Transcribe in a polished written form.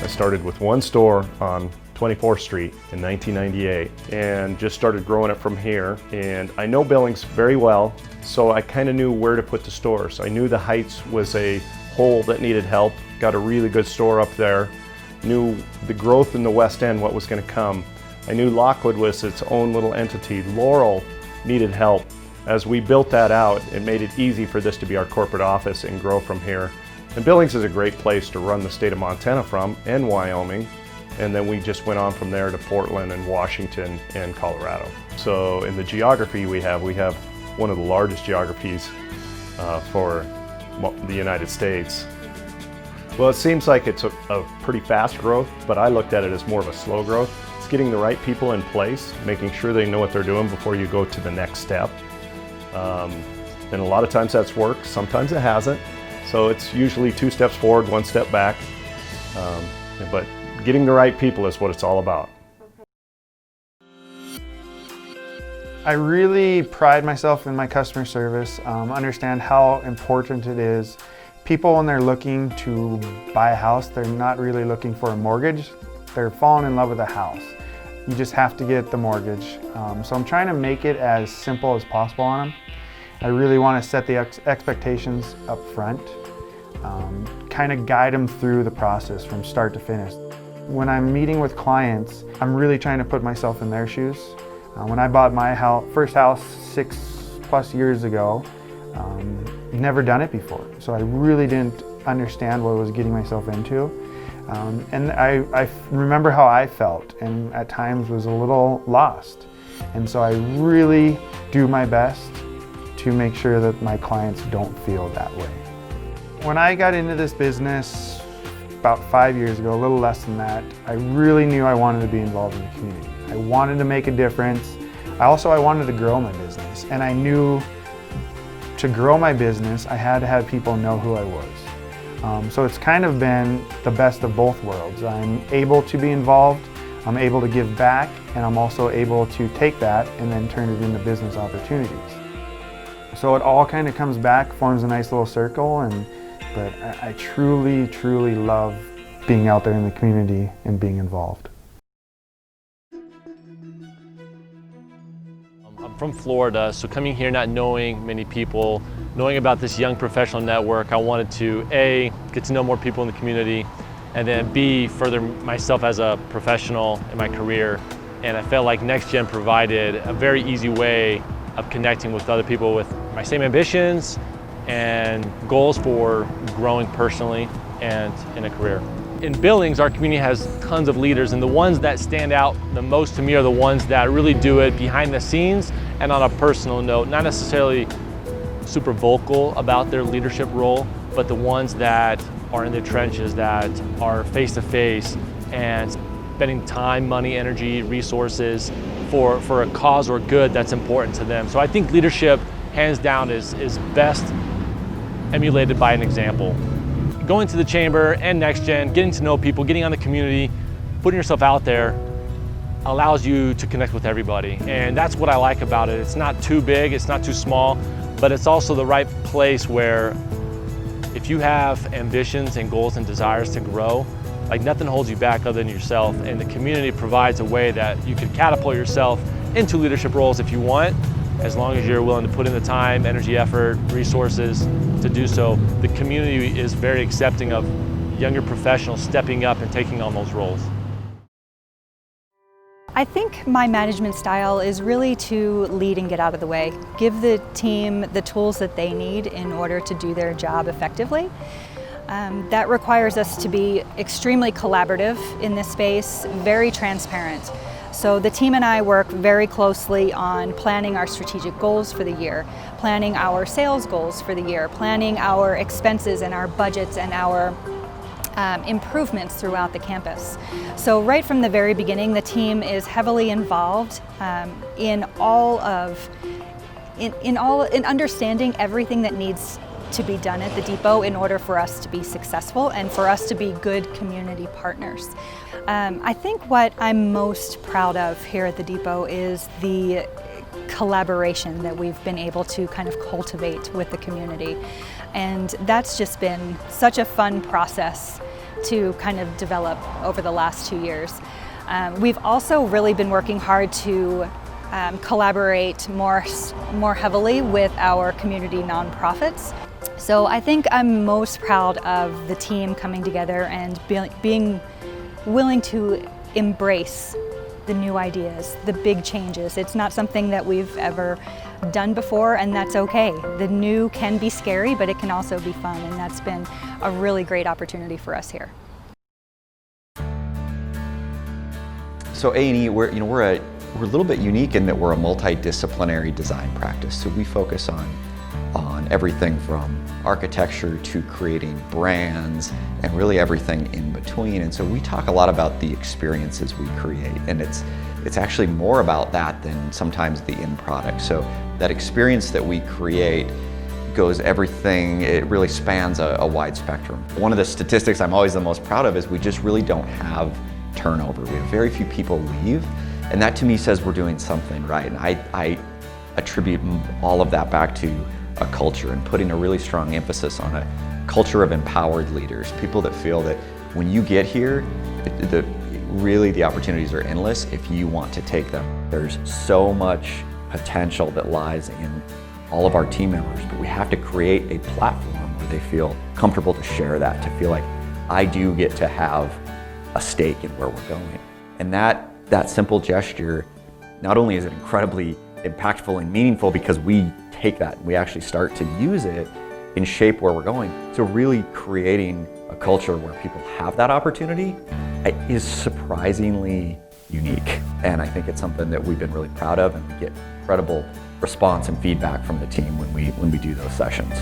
started with one store on 24th Street in 1998 and just started growing it from here. And I know Billings very well, so I kind of knew where to put the stores. I knew the Heights was a hole that needed help, got a really good store up there, knew the growth in the West End, what was going to come. I knew Lockwood was its own little entity. Laurel needed help. As we built that out, it made it easy for this to be our corporate office and grow from here. And Billings is a great place to run the state of Montana from, and Wyoming. And then we just went on from there to Portland and Washington and Colorado. So in the geography we have one of the largest geographies for the United States. Well, it seems like it's a pretty fast growth, but I looked at it as more of a slow growth. It's getting the right people in place, making sure they know what they're doing before you go to the next step. And a lot of times that's worked, sometimes it hasn't. So it's usually 2 steps forward, 1 step back. But getting the right people is what it's all about. I really pride myself in my customer service, understand how important it is. People, when they're looking to buy a house, they're not really looking for a mortgage. They're falling in love with a house. You just have to get the mortgage. So I'm trying to make it as simple as possible on them. I really want to set the expectations up front, kind of guide them through the process from start to finish. When I'm meeting with clients, I'm really trying to put myself in their shoes. When I bought my first house 6+ years ago, never done it before. So I really didn't understand what I was getting myself into. And I remember how I felt, and at times was a little lost. And so I really do my best to make sure that my clients don't feel that way. When I got into this business about 5 years ago, a little less than that, I really knew I wanted to be involved in the community. I wanted to make a difference. I wanted to grow my business, and I knew to grow my business, I had to have people know who I was. So it's kind of been the best of both worlds. I'm able to be involved, I'm able to give back, and I'm also able to take that and then turn it into business opportunities. So it all kind of comes back, forms a nice little circle, but I truly, truly love being out there in the community and being involved. I'm from Florida, so coming here not knowing many people, knowing about this young professional network, I wanted to A, get to know more people in the community, and then B, further myself as a professional in my career. And I felt like NextGen provided a very easy way of connecting with other people with my same ambitions and goals for growing personally and in a career. In Billings, our community has tons of leaders, and the ones that stand out the most to me are the ones that really do it behind the scenes and on a personal note, not necessarily super vocal about their leadership role, but the ones that are in the trenches, that are face-to-face and spending time, money, energy, resources for a cause or good that's important to them. So I think leadership, hands down, is best emulated by an example. Going to the chamber and NextGen, getting to know people, getting on the community, putting yourself out there allows you to connect with everybody. And that's what I like about it. It's not too big, it's not too small, but it's also the right place where if you have ambitions and goals and desires to grow, like nothing holds you back other than yourself. And the community provides a way that you can catapult yourself into leadership roles if you want, as long as you're willing to put in the time, energy, effort, resources to do so. The community is very accepting of younger professionals stepping up and taking on those roles. I think my management style is really to lead and get out of the way. Give the team the tools that they need in order to do their job effectively. That requires us to be extremely collaborative in this space, very transparent. So the team and I work very closely on planning our strategic goals for the year, planning our sales goals for the year, planning our expenses and our budgets and our improvements throughout the campus. So right from the very beginning, the team is heavily involved in understanding everything that needs to be done at the depot in order for us to be successful and for us to be good community partners. I think what I'm most proud of here at the depot is the collaboration that we've been able to kind of cultivate with the community. And that's just been such a fun process to kind of develop over the last 2 years. We've also really been working hard to collaborate more heavily with our community nonprofits. So I think I'm most proud of the team coming together and being willing to embrace the new ideas, the big changes. It's not something that we've ever done before, and that's okay. The new can be scary, but it can also be fun, and that's been a really great opportunity for us here. So A&E, we're a little bit unique in that we're a multidisciplinary design practice. So we focus on everything from architecture to creating brands and really everything in between. And so we talk a lot about the experiences we create, and it's actually more about that than sometimes the end product. So that experience that we create goes everything, it really spans a wide spectrum. One of the statistics I'm always the most proud of is we just really don't have turnover. We have very few people leave, and that to me says we're doing something right. And I attribute all of that back to a culture and putting a really strong emphasis on a culture of empowered leaders, people that feel that when you get here, really the opportunities are endless if you want to take them. There's so much potential that lies in all of our team members, but we have to create a platform where they feel comfortable to share that, to feel like I do get to have a stake in where we're going. And that simple gesture, not only is it incredibly impactful and meaningful because we take that and we actually start to use it and shape where we're going. So really creating a culture where people have that opportunity is surprisingly unique. And I think it's something that we've been really proud of, and we get incredible response and feedback from the team when we do those sessions.